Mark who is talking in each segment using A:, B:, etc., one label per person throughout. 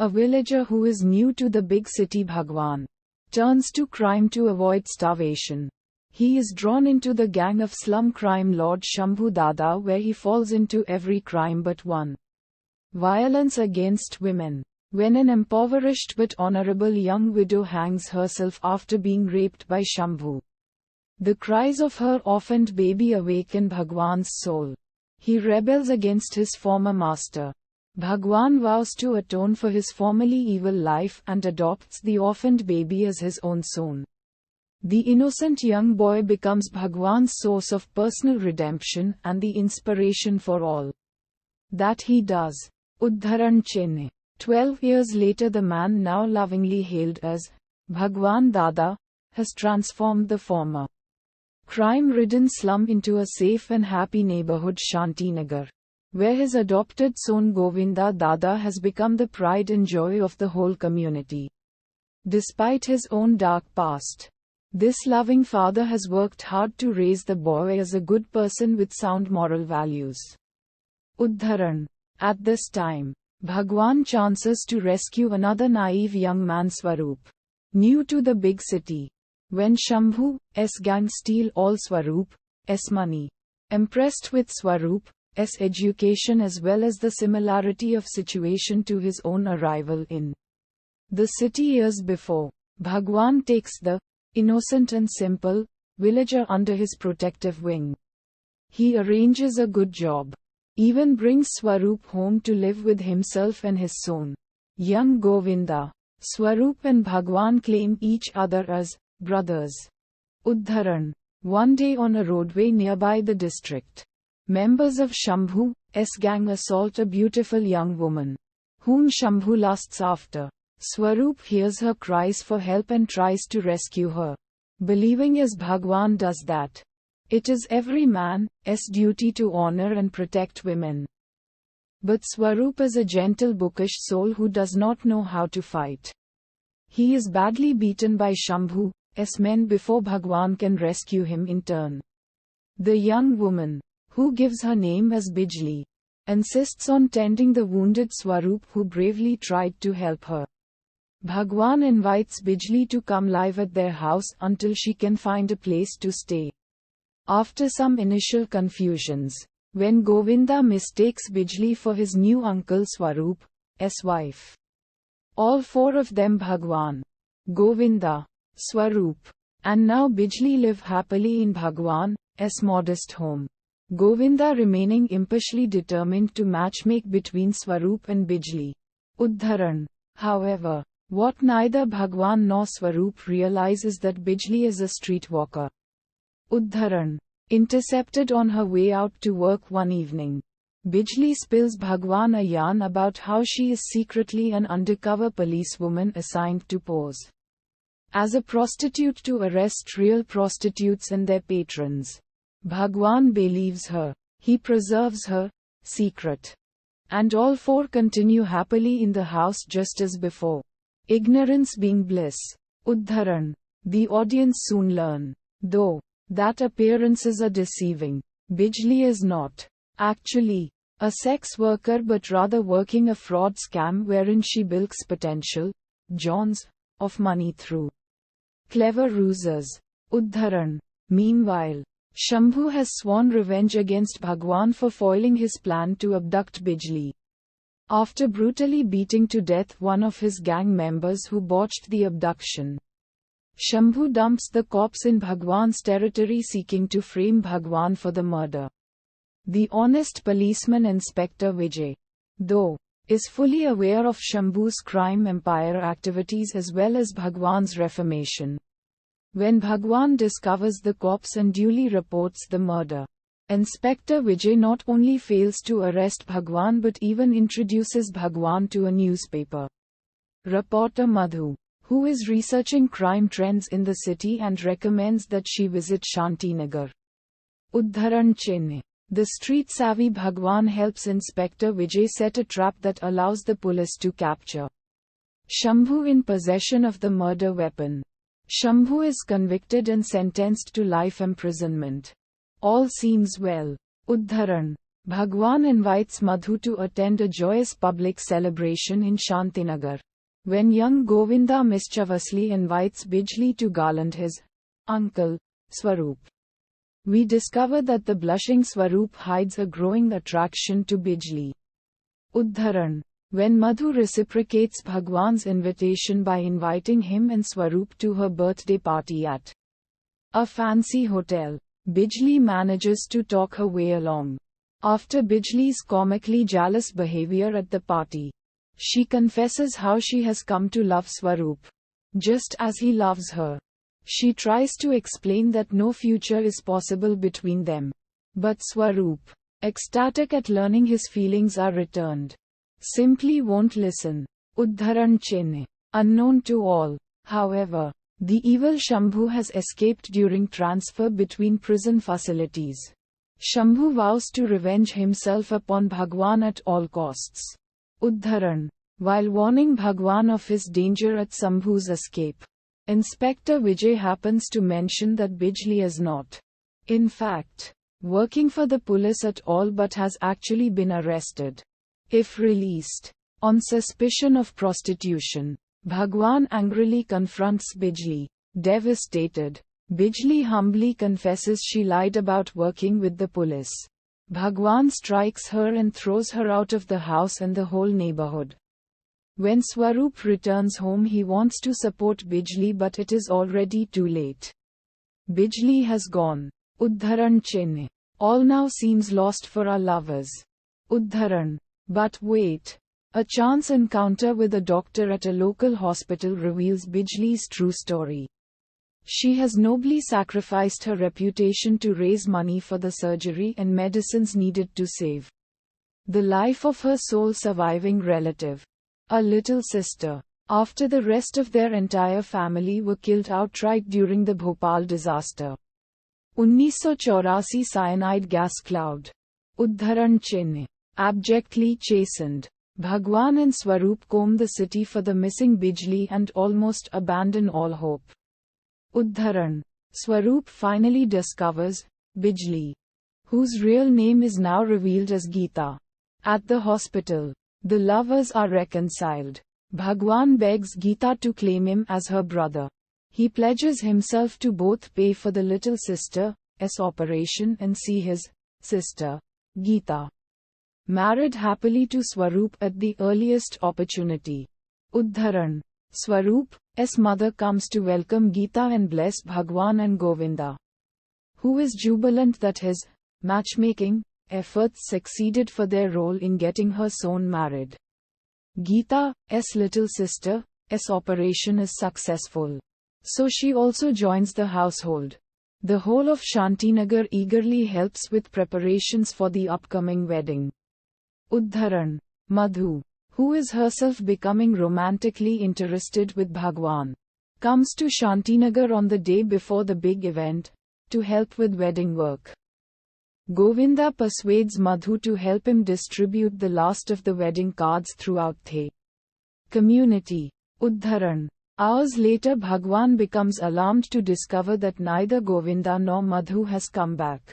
A: A villager who is new to the big city Bhagwan turns to crime to avoid starvation. He is drawn into the gang of slum crime lord Shambhu Dada, where he falls into every crime but one: violence against women. When an impoverished but honorable young widow hangs herself after being raped by Shambhu, the cries of her orphaned baby awaken Bhagwan's soul. He rebels against his former master. Bhagwan vows to atone for his formerly evil life and adopts the orphaned baby as his own son. The innocent young boy becomes Bhagwan's source of personal redemption and the inspiration for all that he does. Udharan Chennai. 12 years later, the man now lovingly hailed as Bhagwan Dada has transformed the former crime-ridden slum into a safe and happy neighborhood, Shantinagar, where his adopted son Govinda Dada has become the pride and joy of the whole community. Despite his own dark past, this loving father has worked hard to raise the boy as a good person with sound moral values. Udharan. At this time, Bhagwan chances to rescue another naive young man, Swaroop, new to the big city. When Shambhu's gang steal all Swaroop's money, impressed with Swaroop's education as well as the similarity of situation to his own arrival in the city years before, Bhagwan takes the innocent and simple villager under his protective wing. He arranges a good job, even brings Swaroop home to live with himself and his son, young Govinda. Swaroop and Bhagwan claim each other as brothers. Udharan. One day on a roadway nearby the district, members of Shambhu's gang assault a beautiful young woman, whom Shambhu lusts after. Swaroop hears her cries for help and tries to rescue her, believing as Bhagwan does that it is every man's duty to honor and protect women. But Swaroop is a gentle bookish soul who does not know how to fight. He is badly beaten by Shambhu's men before Bhagwan can rescue him in turn. The young woman, who gives her name as Bijli, insists on tending the wounded Swaroop, who bravely tried to help her. Bhagwan invites Bijli to come live at their house until she can find a place to stay. After some initial confusions, when Govinda mistakes Bijli for his new uncle Swaroop's wife, all four of them, Bhagwan, Govinda, Swaroop, and now Bijli, live happily in Bhagwan's modest home. Govinda remaining impishly determined to matchmake between Swaroop and Bijli. Udharan. However, what neither Bhagwan nor Swaroop realize is that Bijli is a streetwalker. Udharan. Intercepted on her way out to work one evening, Bijli spills Bhagwan a yarn about how she is secretly an undercover policewoman assigned to pose as a prostitute to arrest real prostitutes and their patrons. Bhagwan believes her. He preserves her secret, and all four continue happily in the house just as before. Ignorance being bliss. Udharan. The audience soon learn, though, that appearances are deceiving. Bijli is not actually a sex worker but rather working a fraud scam wherein she bilks potential Johns of money through clever ruses. Udharan. Meanwhile, Shambhu has sworn revenge against Bhagwan for foiling his plan to abduct Bijli. After brutally beating to death one of his gang members who botched the abduction, Shambhu dumps the corpse in Bhagwan's territory, seeking to frame Bhagwan for the murder. The honest policeman Inspector Vijay, though, is fully aware of Shambhu's crime empire activities as well as Bhagwan's reformation. When Bhagwan discovers the corpse and duly reports the murder, Inspector Vijay not only fails to arrest Bhagwan but even introduces Bhagwan to a newspaper reporter Madhu, who is researching crime trends in the city and recommends that she visit Shantinagar. Udharan Chennai. The street-savvy Bhagwan helps Inspector Vijay set a trap that allows the police to capture Shambhu in possession of the murder weapon. Shambhu is convicted and sentenced to life imprisonment. All seems well. Udharan. Bhagwan invites Madhu to attend a joyous public celebration in Shantinagar. When young Govinda mischievously invites Bijli to garland his uncle, Swaroop, we discover that the blushing Swaroop hides a growing attraction to Bijli. Uddharan. When Madhu reciprocates Bhagwan's invitation by inviting him and Swaroop to her birthday party at a fancy hotel, Bijli manages to talk her way along. After Bijli's comically jealous behavior at the party, she confesses how she has come to love Swaroop, just as he loves her. She tries to explain that no future is possible between them. But Swaroop, ecstatic at learning his feelings are returned, simply won't listen. Uddharan Chinna. Unknown to all, however, the evil Shambhu has escaped during transfer between prison facilities. Shambhu vows to revenge himself upon Bhagwan at all costs. Uddharan. While warning Bhagwan of his danger at Shambhu's escape, Inspector Vijay happens to mention that Bijli is not, in fact, working for the police at all but has actually been arrested. If released on suspicion of prostitution, Bhagwan angrily confronts Bijli. Devastated, Bijli humbly confesses she lied about working with the police. Bhagwan strikes her and throws her out of the house and the whole neighborhood. When Swaroop returns home, he wants to support Bijli, but it is already too late. Bijli has gone. Uddharan Chinna. All now seems lost for our lovers. Uddharan. But wait. A chance encounter with a doctor at a local hospital reveals Bijli's true story. She has nobly sacrificed her reputation to raise money for the surgery and medicines needed to save the life of her sole surviving relative, a little sister, after the rest of their entire family were killed outright during the Bhopal disaster. 1984 cyanide gas cloud. Uddharan Chinna. Abjectly chastened, Bhagwan and Swaroop comb the city for the missing Bijli and almost abandon all hope. Uddharan. Swaroop finally discovers Bijli, whose real name is now revealed as Geeta. At the hospital, the lovers are reconciled. Bhagwan begs Geeta to claim him as her brother. He pledges himself to both pay for the little sister's operation and see his sister, Geeta, married happily to Swaroop at the earliest opportunity. Uddharan. Swaroop's mother comes to welcome Geeta and bless Bhagwan and Govinda, who is jubilant that his matchmaking efforts succeeded for their role in getting her son married. Geeta's little sister's operation is successful, so she also joins the household. The whole of Shantinagar eagerly helps with preparations for the upcoming wedding. Uddharan. Madhu, who is herself becoming romantically interested with Bhagwan, comes to Shantinagar on the day before the big event, to help with wedding work. Govinda persuades Madhu to help him distribute the last of the wedding cards throughout the community. Uddharan. Hours later, Bhagwan becomes alarmed to discover that neither Govinda nor Madhu has come back.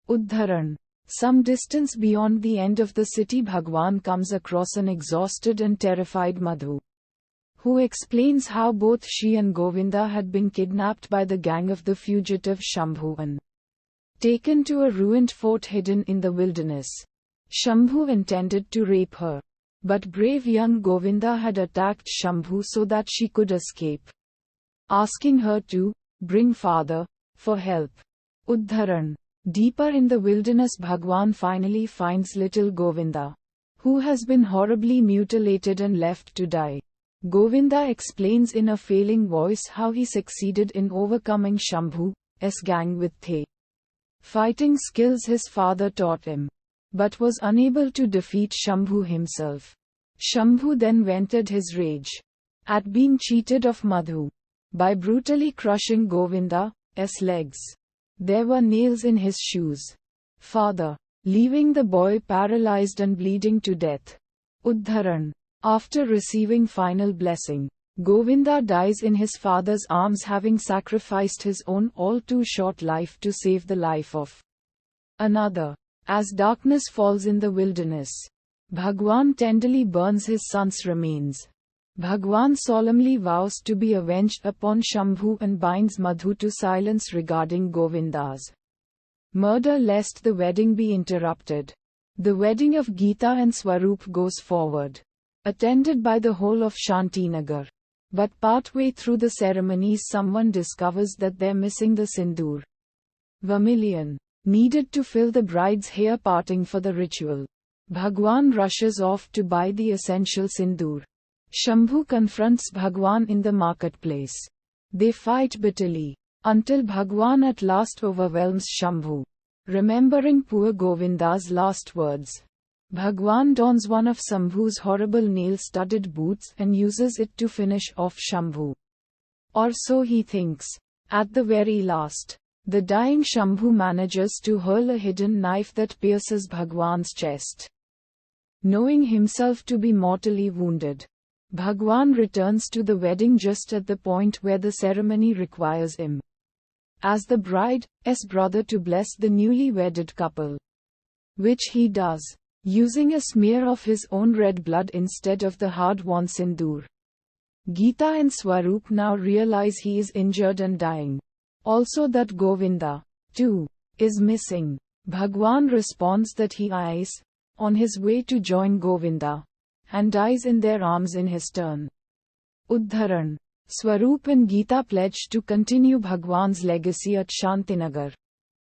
A: Uddharan. Some distance beyond the end of the city, Bhagwan comes across an exhausted and terrified Madhu, who explains how both she and Govinda had been kidnapped by the gang of the fugitive Shambhu and taken to a ruined fort hidden in the wilderness. Shambhu intended to rape her, but brave young Govinda had attacked Shambhu so that she could escape, asking her to bring father for help. Uddharan. Deeper in the wilderness, Bhagwan finally finds little Govinda, who has been horribly mutilated and left to die. Govinda explains in a failing voice how he succeeded in overcoming Shambhu's gang with the fighting skills his father taught him, but was unable to defeat Shambhu himself. Shambhu then vented his rage at being cheated of Madhu by brutally crushing Govinda's legs. There were nails in his shoes. Father, leaving the boy paralyzed and bleeding to death. Uddharan. After receiving final blessing, Govinda dies in his father's arms, having sacrificed his own all too short life to save the life of another. As darkness falls in the wilderness, Bhagwan tenderly burns his son's remains. Bhagwan solemnly vows to be avenged upon Shambhu and binds Madhu to silence regarding Govinda's murder lest the wedding be interrupted. The wedding of Geeta and Swaroop goes forward, attended by the whole of Shantinagar. But partway through the ceremonies someone discovers that they're missing the sindoor, vermilion, needed to fill the bride's hair parting for the ritual. Bhagwan rushes off to buy the essential sindoor. Shambhu confronts Bhagwan in the marketplace. They fight bitterly, until Bhagwan at last overwhelms Shambhu. Remembering poor Govinda's last words, Bhagwan dons one of Shambhu's horrible nail-studded boots and uses it to finish off Shambhu. Or so he thinks. At the very last, the dying Shambhu manages to hurl a hidden knife that pierces Bhagwan's chest. Knowing himself to be mortally wounded, Bhagwan returns to the wedding just at the point where the ceremony requires him as the bride's brother to bless the newly wedded couple. Which he does, using a smear of his own red blood instead of the hard-won sindoor. Geeta and Swaroop now realize he is injured and dying. Also that Govinda, too, is missing. Bhagwan responds that he is on his way to join Govinda, and dies in their arms in his turn. Uddharan. Swaroop and Geeta pledge to continue Bhagwan's legacy at Shantinagar.